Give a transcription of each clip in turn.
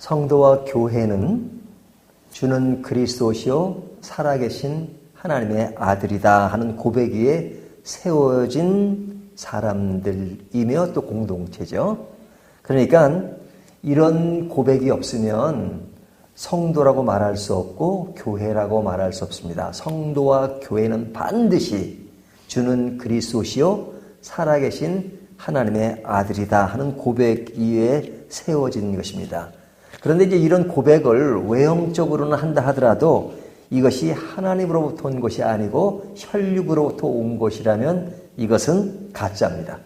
성도와 교회는 주는 그리스도시요 살아계신 하나님의 아들이다 하는 고백 위에 세워진 사람들이며 또 공동체죠. 그러니까 이런 고백이 없으면 성도라고 말할 수 없고 교회라고 말할 수 없습니다. 성도와 교회는 반드시 주는 그리스도시요 살아계신 하나님의 아들이다 하는 고백 위에 세워진 것입니다. 그런데 이제 이런 고백을 외형적으로는 한다 하더라도 이것이 하나님으로부터 온 것이 아니고 혈육으로부터 온 것이라면 이것은 가짜입니다.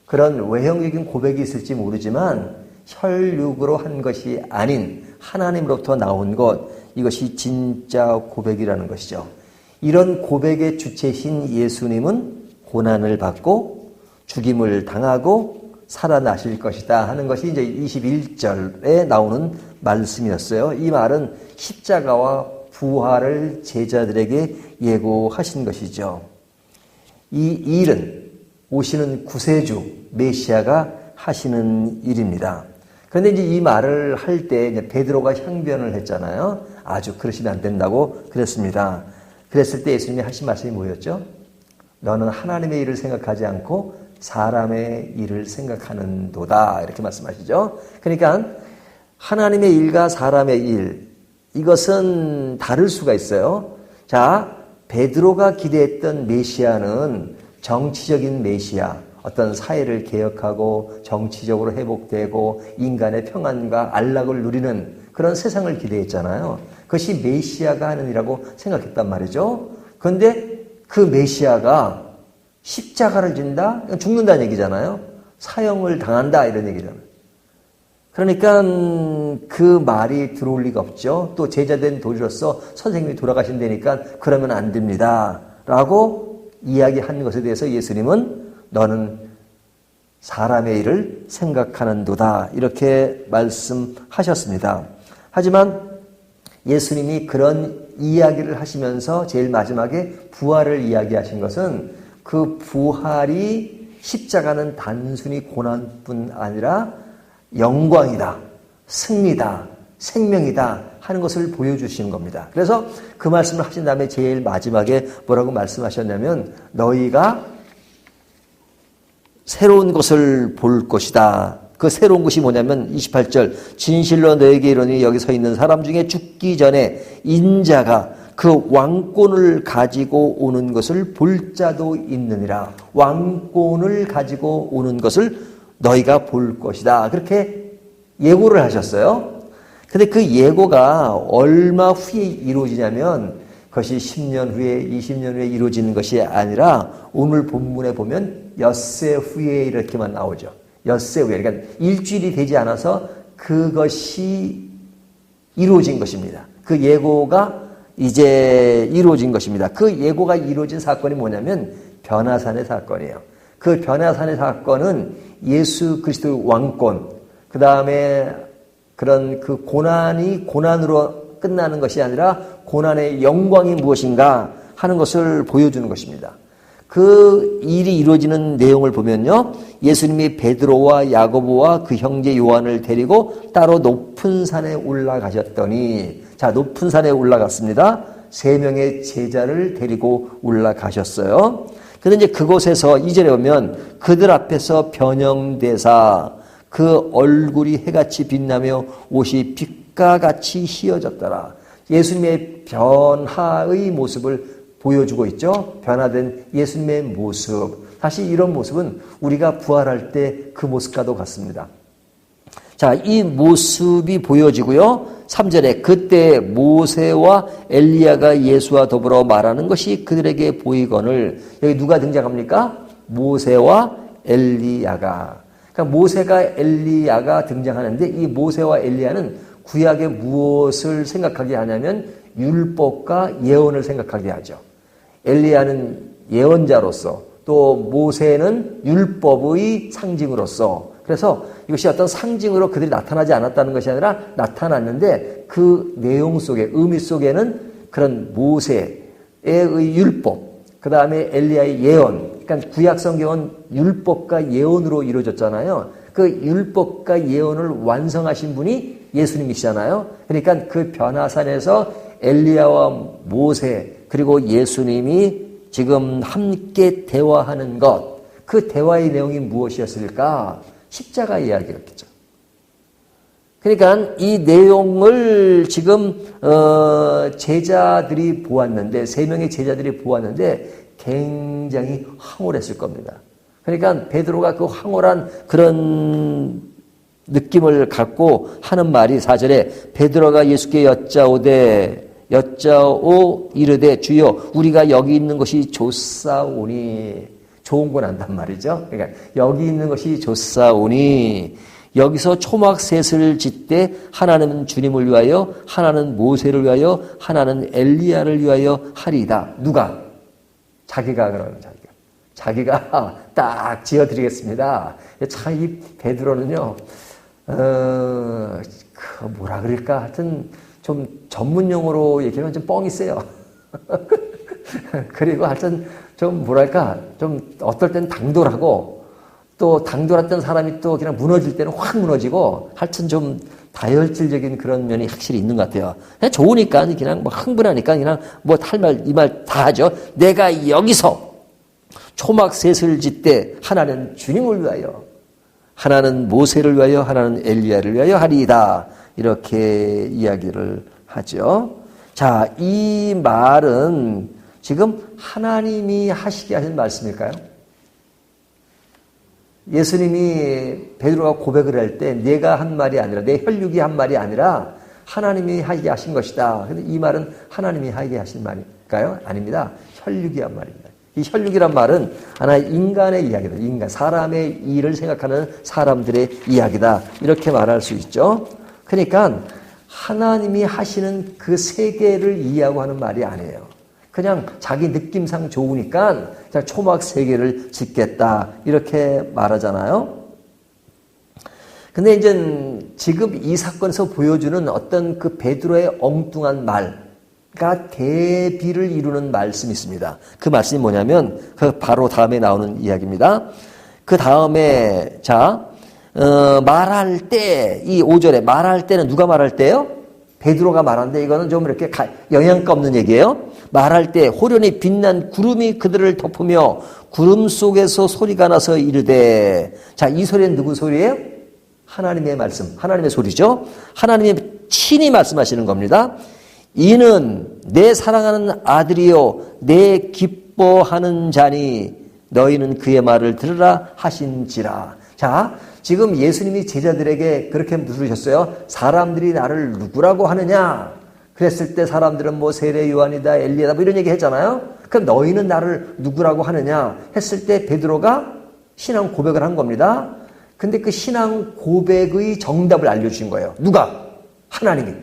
그런 외형적인 고백이 있을지 모르지만 혈육으로 한 것이 아닌 하나님으로부터 나온 것, 이것이 진짜 고백이라는 것이죠. 이런 고백의 주체신 예수님은 고난을 받고 죽임을 당하고 살아나실 것이다 하는 것이 이제 21절에 나오는 말씀이었어요. 이 말은 십자가와 부활을 제자들에게 예고하신 것이죠. 이 일은 오시는 구세주 메시아가 하시는 일입니다. 그런데 이제 이 말을 할 때 베드로가 향변을 했잖아요. 아주 그러시면 안 된다고 그랬습니다. 그랬을 때 예수님이 하신 말씀이 뭐였죠? 너는 하나님의 일을 생각하지 않고 사람의 일을 생각하는도다 이렇게 말씀하시죠. 그러니까 하나님의 일과 사람의 일, 이것은 다를 수가 있어요. 자, 베드로가 기대했던 메시아는 정치적인 메시아, 어떤 사회를 개혁하고 정치적으로 회복되고 인간의 평안과 안락을 누리는 그런 세상을 기대했잖아요. 그것이 메시아가 하는 일이라고 생각했단 말이죠. 그런데 그 메시아가 십자가를 진다? 죽는다는 얘기잖아요. 사형을 당한다 이런 얘기잖아요. 그러니까 그 말이 들어올 리가 없죠. 또 제자된 도리로서 선생님이 돌아가신다니까 그러면 안 됩니다 라고 이야기한 것에 대해서 예수님은 너는 사람의 일을 생각하는도다 이렇게 말씀하셨습니다. 하지만 예수님이 그런 이야기를 하시면서 제일 마지막에 부활을 이야기하신 것은 그 부활이 십자가는 단순히 고난뿐 아니라 영광이다, 승리다, 생명이다 하는 것을 보여주시는 겁니다. 그래서 그 말씀을 하신 다음에 제일 마지막에 뭐라고 말씀하셨냐면 너희가 새로운 것을 볼 것이다. 그 새로운 것이 뭐냐면 28절 진실로 너에게 이르노니 여기 서 있는 사람 중에 죽기 전에 인자가 그 왕권을 가지고 오는 것을 볼 자도 있느니라. 왕권을 가지고 오는 것을 너희가 볼 것이다. 그렇게 예고를 하셨어요. 근데 그 예고가 얼마 후에 이루어지냐면 그것이 10년 후에 20년 후에 이루어지는 것이 아니라 오늘 본문에 보면 엿새 후에 이렇게만 나오죠. 엿새 후에. 그러니까 일주일이 되지 않아서 그것이 이루어진 것입니다. 그 예고가 이제 이루어진 것입니다. 그 예고가 이루어진 사건이 뭐냐면 변화산의 사건이에요. 그 변화산의 사건은 예수 그리스도의 왕권, 그 다음에 그런 그 고난이 고난으로 끝나는 것이 아니라 고난의 영광이 무엇인가 하는 것을 보여주는 것입니다. 그 일이 이루어지는 내용을 보면요. 예수님이 베드로와 야고보와 그 형제 요한을 데리고 따로 높은 산에 올라가셨더니 자, 높은 산에 올라갔습니다. 3명의 제자를 데리고 올라가셨어요. 그런데 이제 그곳에서 2절에 보면 그들 앞에서 변형되사 그 얼굴이 해같이 빛나며 옷이 빛과 같이 희어졌더라. 예수님의 변화의 모습을 보여주고 있죠. 변화된 예수님의 모습. 사실 이런 모습은 우리가 부활할 때 그 모습과도 같습니다. 자, 이 모습이 보여지고요. 3절에 그때 모세와 엘리야가 예수와 더불어 말하는 것이 그들에게 보이거늘. 여기 누가 등장합니까? 모세와 엘리야가. 그러니까 모세가 엘리야가 등장하는데 이 모세와 엘리야는 구약의 무엇을 생각하게 하냐면 율법과 예언을 생각하게 하죠. 엘리야는 예언자로서 또 모세는 율법의 상징으로서 그래서 이것이 어떤 상징으로 그들이 나타나지 않았다는 것이 아니라 나타났는데 그 내용 속에 의미 속에는 그런 모세의 율법 그 다음에 엘리야의 예언 그러니까 구약 성경은 율법과 예언으로 이루어졌잖아요. 그 율법과 예언을 완성하신 분이 예수님이시잖아요. 그러니까 그 변화산에서 엘리야와 모세 그리고 예수님이 지금 함께 대화하는 것, 그 대화의 내용이 무엇이었을까? 십자가 이야기였겠죠. 그러니까 이 내용을 지금 제자들이 보았는데, 3명의 제자들이 보았는데 굉장히 황홀했을 겁니다. 그러니까 베드로가 그 황홀한 그런 느낌을 갖고 하는 말이 4절에 베드로가 예수께 여짜오 이르되 주여 우리가 여기 있는 것이 좋사오니, 좋은 건 안단 말이죠. 그러니까 여기 있는 것이 좋사오니, 여기서 초막 셋을 짓되 하나는 주님을 위하여, 하나는 모세를 위하여, 하나는 엘리야를 위하여 하리이다. 누가? 자기가 그러는 자기가 딱 지어드리겠습니다. 참 이 베드로는요, 뭐라 그럴까? 하여튼 좀 전문 용어로 얘기하면 좀 뻥이 세요. 그리고 하여튼 좀 뭐랄까, 좀 어떨 땐 당돌하고, 또 당돌했던 사람이 또 그냥 무너질 때는 확 무너지고, 하여튼 좀 다혈질적인 그런 면이 확실히 있는 것 같아요. 그냥 좋으니까, 그냥 뭐 흥분하니까 그냥 뭐 할 말, 이 말 다 하죠. 내가 여기서 초막 셋을 짓되 하나는 주님을 위하여, 하나는 모세를 위하여, 하나는 엘리야를 위하여 하리이다. 이렇게 이야기를 하죠. 자, 이 말은 지금 하나님이 하시게 하신 말씀일까요? 예수님이 베드로가 고백을 할 때 내가 한 말이 아니라, 내 혈육이 한 말이 아니라 하나님이 하게 하신 것이다. 그런데 이 말은 하나님이 하게 하신 말일까요? 아닙니다. 혈육이 한 말입니다. 이 혈육이란 말은 하나의 인간의 이야기다. 인간, 사람의 일을 생각하는 사람들의 이야기다. 이렇게 말할 수 있죠. 그러니까 하나님이 하시는 그 세계를 이해하고 하는 말이 아니에요. 그냥 자기 느낌상 좋으니까 그냥 초막 세계를 짓겠다. 이렇게 말하잖아요. 근데 이제 지금 이 사건에서 보여주는 어떤 그 베드로의 엉뚱한 말과 대비를 이루는 말씀이 있습니다. 그 말씀이 뭐냐면 그 바로 다음에 나오는 이야기입니다. 그 다음에 말할 때, 이 5절에 말할 때는 누가 말할 때요? 베드로가 말하는데 이거는 좀 이렇게 영향가 없는 얘기예요. 말할 때 호련히 빛난 구름이 그들을 덮으며 구름 속에서 소리가 나서 이르되, 자, 이 소리는 누구 소리예요? 하나님의 말씀, 하나님의 소리죠. 하나님이 친히 말씀하시는 겁니다. 이는 내 사랑하는 아들이요 내 기뻐하는 자니 너희는 그의 말을 들으라 하신지라. 자, 지금 예수님이 제자들에게 그렇게 물으셨어요. 사람들이 나를 누구라고 하느냐? 그랬을 때 사람들은 뭐 세례 요한이다, 엘리야다 뭐 이런 얘기 했잖아요. 그럼 너희는 나를 누구라고 하느냐? 했을 때 베드로가 신앙 고백을 한 겁니다. 근데 그 신앙 고백의 정답을 알려주신 거예요. 누가? 하나님이.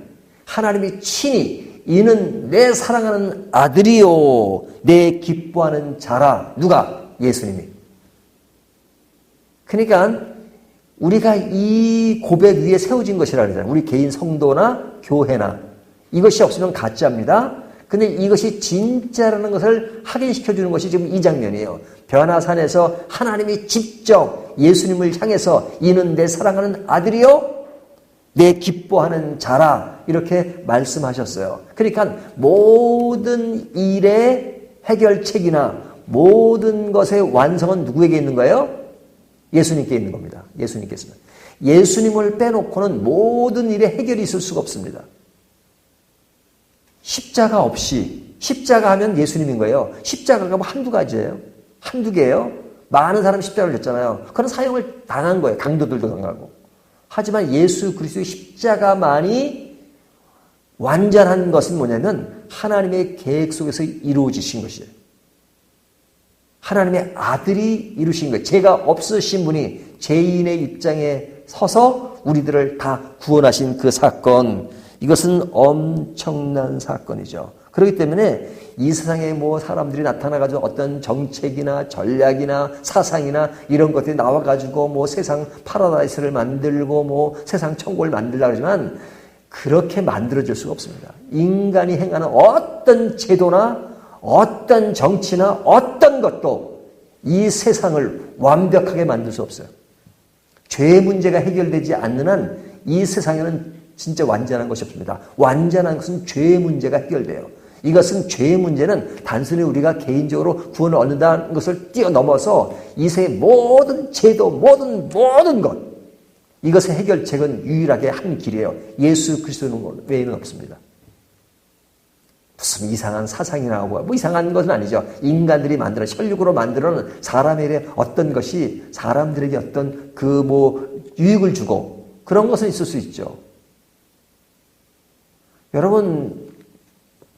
하나님이 친히 이는 내 사랑하는 아들이요 내 기뻐하는 자라. 누가? 예수님이. 그러니까 우리가 이 고백 위에 세워진 것이라 그러잖아요. 우리 개인 성도나 교회나. 이것이 없으면 가짜입니다. 근데 이것이 진짜라는 것을 확인시켜주는 것이 지금 이 장면이에요. 변화산에서 하나님이 직접 예수님을 향해서 이는 내 사랑하는 아들이요 내 기뻐하는 자라 이렇게 말씀하셨어요. 그러니까 모든 일의 해결책이나 모든 것의 완성은 누구에게 있는 거예요? 예수님께 있는 겁니다. 예수님께서. 예수님을 빼놓고는 모든 일의 해결이 있을 수가 없습니다. 십자가 없이, 십자가 하면 예수님인 거예요. 십자가가 뭐 한두 가지예요. 한두 개예요. 많은 사람이 십자가를 졌잖아요. 그런 사형을 당한 거예요. 강도들도 당하고. 하지만 예수 그리스도의 십자가만이 완전한 것은 뭐냐면 하나님의 계획 속에서 이루어지신 것이에요. 하나님의 아들이 이루신 거예요. 죄가 없으신 분이 죄인의 입장에 서서 우리들을 다 구원하신 그 사건, 이것은 엄청난 사건이죠. 그렇기 때문에 이 세상에 뭐 사람들이 나타나가지고 어떤 정책이나 전략이나 사상이나 이런 것들이 나와가지고 뭐 세상 파라다이스를 만들고 뭐 세상 천국을 만들려고 하지만 그렇게 만들어질 수가 없습니다. 인간이 행하는 어떤 제도나 어떤 정치나 어떤 것도 이 세상을 완벽하게 만들 수 없어요. 죄의 문제가 해결되지 않는 한 이 세상에는 진짜 완전한 것이 없습니다. 완전한 것은 죄의 문제가 해결돼요. 이것은 죄의 문제는 단순히 우리가 개인적으로 구원을 얻는다는 것을 뛰어넘어서 이 세의 모든 제도, 모든 것, 이것의 해결책은 유일하게 한 길이에요. 예수 그리스도 외에는 없습니다. 무슨 이상한 사상이나 하고 뭐 이상한 것은 아니죠. 인간들이 만들어 혈육으로 만드는 사람에게 어떤 것이 사람들에게 어떤 유익을 주고 그런 것은 있을 수 있죠. 여러분,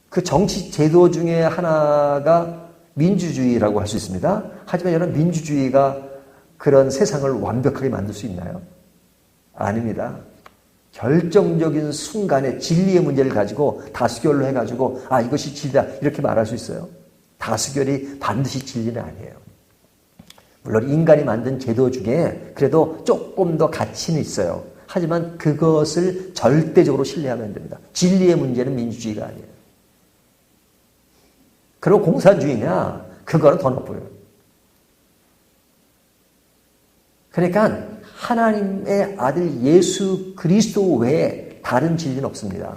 그 정치 제도 중에 하나가 민주주의라고 할 수 있습니다. 하지만 여러분, 민주주의가 그런 세상을 완벽하게 만들 수 있나요? 아닙니다. 결정적인 순간에 진리의 문제를 가지고 다수결로 해가지고 이것이 진리다 이렇게 말할 수 있어요. 다수결이 반드시 진리는 아니에요. 물론 인간이 만든 제도 중에 그래도 조금 더 가치는 있어요. 하지만 그것을 절대적으로 신뢰하면 안 됩니다. 진리의 문제는 민주주의가 아니에요. 그리고 공산주의냐? 그거는 더 높아요. 그러니까 하나님의 아들 예수 그리스도 외에 다른 진리는 없습니다.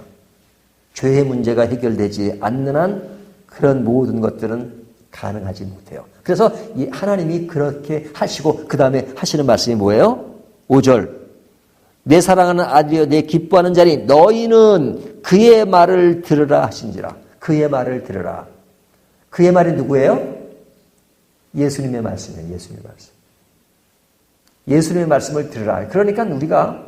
죄의 문제가 해결되지 않는 한 그런 모든 것들은 가능하지 못해요. 그래서 이 하나님이 그렇게 하시고 그 다음에 하시는 말씀이 뭐예요? 5절. 내 사랑하는 아들이여 내 기뻐하는 자니 너희는 그의 말을 들으라 하신지라. 그의 말을 들으라. 그의 말이 누구예요? 예수님의 말씀이에요. 예수님의 말씀. 예수님의 말씀을 들으라. 그러니까 우리가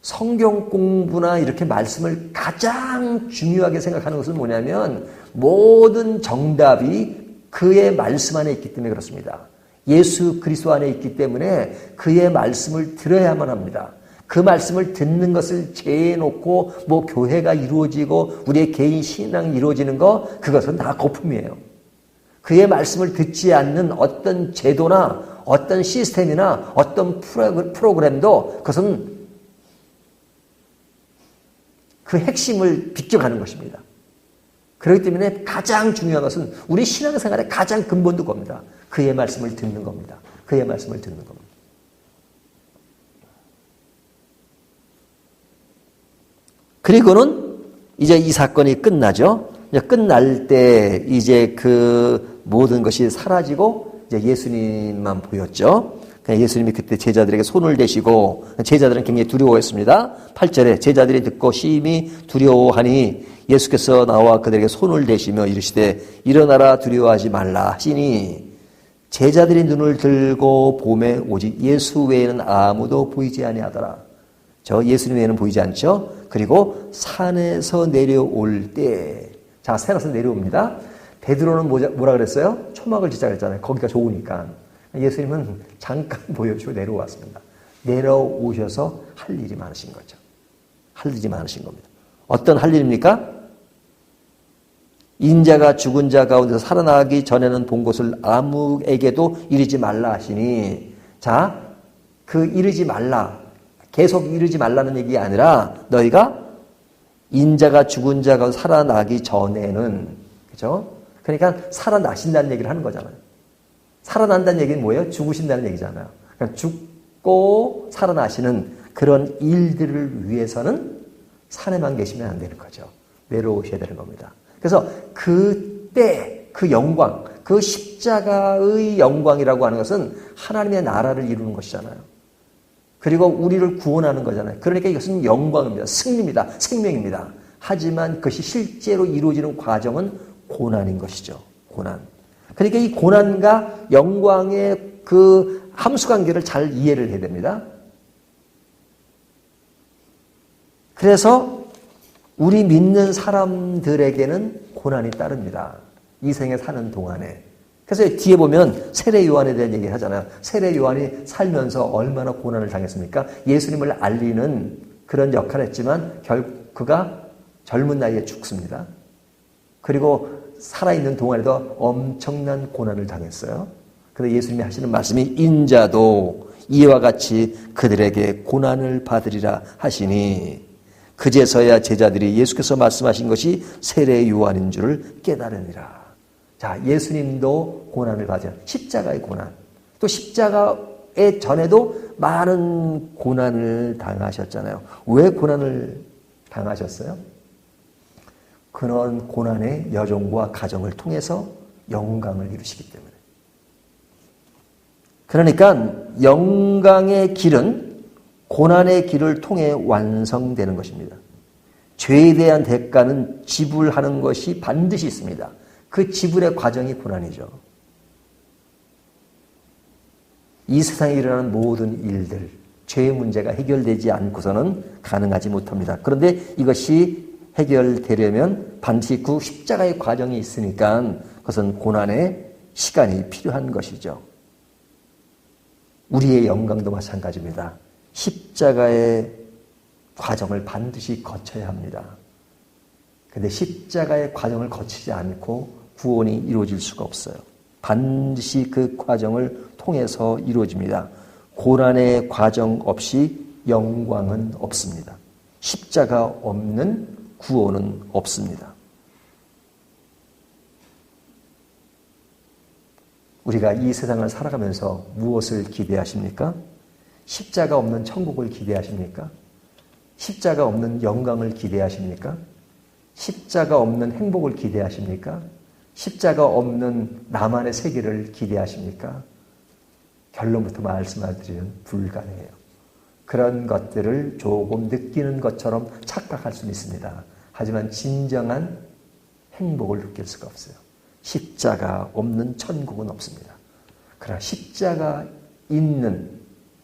성경 공부나 이렇게 말씀을 가장 중요하게 생각하는 것은 뭐냐면 모든 정답이 그의 말씀 안에 있기 때문에 그렇습니다. 예수 그리스도 안에 있기 때문에 그의 말씀을 들어야만 합니다. 그 말씀을 듣는 것을 제해놓고 교회가 이루어지고 우리의 개인 신앙이 이루어지는 그것은 다 거품이에요. 그의 말씀을 듣지 않는 어떤 제도나 어떤 시스템이나 어떤 프로그램도 그것은 그 핵심을 비껴가는 것입니다. 그렇기 때문에 가장 중요한 것은 우리 신앙생활의 가장 근본도 겁니다. 그의 말씀을 듣는 겁니다. 그의 말씀을 듣는 겁니다. 그리고는 이제 이 사건이 끝나죠. 끝날 때 이제 그 모든 것이 사라지고 이제 예수님만 보였죠. 예수님이 그때 제자들에게 손을 대시고 제자들은 굉장히 두려워했습니다. 8절에 제자들이 듣고 심히 두려워하니 예수께서 나와 그들에게 손을 대시며 이르시되 일어나라 두려워하지 말라 하시니 제자들이 눈을 들고 보매 오직 예수 외에는 아무도 보이지 아니하더라. 저 예수님 외에는 보이지 않죠. 그리고 산에서 내려올 때 산에서 내려옵니다. 베드로는 뭐라 그랬어요? 초막을 짓자 그랬잖아요. 거기가 좋으니까. 예수님은 잠깐 보여주고 내려왔습니다. 내려오셔서 할 일이 많으신 거죠. 할 일이 많으신 겁니다. 어떤 할 일입니까? 인자가 죽은 자 가운데서 살아나기 전에는 본 것을 아무에게도 이르지 말라 하시니 그 이르지 말라 계속 이르지 말라는 얘기가 아니라 너희가 인자가 죽은 자 가운데 살아나기 전에는 그죠? 그러니까 살아나신다는 얘기를 하는 거잖아요. 살아난다는 얘기는 뭐예요? 죽으신다는 얘기잖아요. 그러니까 죽고 살아나시는 그런 일들을 위해서는 산에만 계시면 안 되는 거죠. 내려오셔야 되는 겁니다. 그래서 그때 그 영광, 그 십자가의 영광이라고 하는 것은 하나님의 나라를 이루는 것이잖아요. 그리고 우리를 구원하는 거잖아요. 그러니까 이것은 영광입니다. 승리입니다. 생명입니다. 하지만 그것이 실제로 이루어지는 과정은 고난인 것이죠. 고난. 그러니까 이 고난과 영광의 그 함수관계를 잘 이해를 해야 됩니다. 그래서 우리 믿는 사람들에게는 고난이 따릅니다. 이 생에 사는 동안에. 그래서 뒤에 보면 세례 요한에 대한 얘기를 하잖아요. 세례 요한이 살면서 얼마나 고난을 당했습니까? 예수님을 알리는 그런 역할을 했지만 그가 젊은 나이에 죽습니다. 그리고 살아있는 동안에도 엄청난 고난을 당했어요. 그래서 예수님이 하시는 말씀이 인자도 이와 같이 그들에게 고난을 받으리라 하시니 그제서야 제자들이 예수께서 말씀하신 것이 세례 요한인 줄을 깨달으니라. 자, 예수님도 고난을 받아요. 십자가의 고난. 또 십자가에 전에도 많은 고난을 당하셨잖아요. 왜 고난을 당하셨어요? 그런 고난의 여정과 가정을 통해서 영광을 이루시기 때문에. 그러니까 영광의 길은 고난의 길을 통해 완성되는 것입니다. 죄에 대한 대가는 지불하는 것이 반드시 있습니다. 그 지불의 과정이 고난이죠. 이 세상에 일어나는 모든 일들, 죄의 문제가 해결되지 않고서는 가능하지 못합니다. 그런데 이것이 해결되려면 반드시 그 십자가의 과정이 있으니까 그것은 고난의 시간이 필요한 것이죠. 우리의 영광도 마찬가지입니다. 십자가의 과정을 반드시 거쳐야 합니다. 그런데 십자가의 과정을 거치지 않고 구원이 이루어질 수가 없어요. 반드시 그 과정을 통해서 이루어집니다. 고난의 과정 없이 영광은 없습니다. 십자가 없는 구원은 없습니다. 우리가 이 세상을 살아가면서 무엇을 기대하십니까? 십자가 없는 천국을 기대하십니까? 십자가 없는 영광을 기대하십니까? 십자가 없는 행복을 기대하십니까? 십자가 없는 나만의 세계를 기대하십니까? 결론부터 말씀드리면 불가능해요. 그런 것들을 조금 느끼는 것처럼 착각할 수는 있습니다. 하지만 진정한 행복을 느낄 수가 없어요. 십자가 없는 천국은 없습니다. 그러나 십자가 있는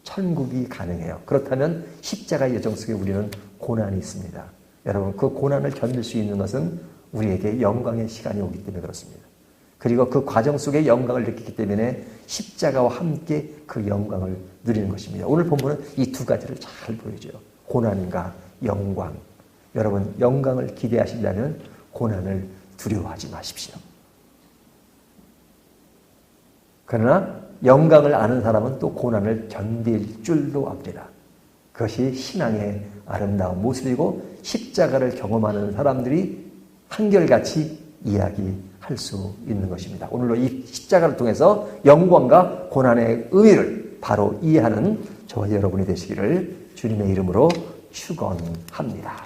천국이 가능해요. 그렇다면 십자가의 여정 속에 우리는 고난이 있습니다. 여러분, 그 고난을 견딜 수 있는 것은 우리에게 영광의 시간이 오기 때문에 그렇습니다. 그리고 그 과정 속에 영광을 느끼기 때문에 십자가와 함께 그 영광을 누리는 것입니다. 오늘 본문은 이 두 가지를 잘 보여줘요. 고난과 영광. 여러분, 영광을 기대하신다면 고난을 두려워하지 마십시오. 그러나 영광을 아는 사람은 또 고난을 견딜 줄도 압니다. 그것이 신앙의 아름다운 모습이고 십자가를 경험하는 사람들이 한결같이 이야기할 수 있는 것입니다. 오늘로 이 십자가를 통해서 영광과 고난의 의미를 바로 이해하는 저와 여러분이 되시기를 주님의 이름으로 축원합니다.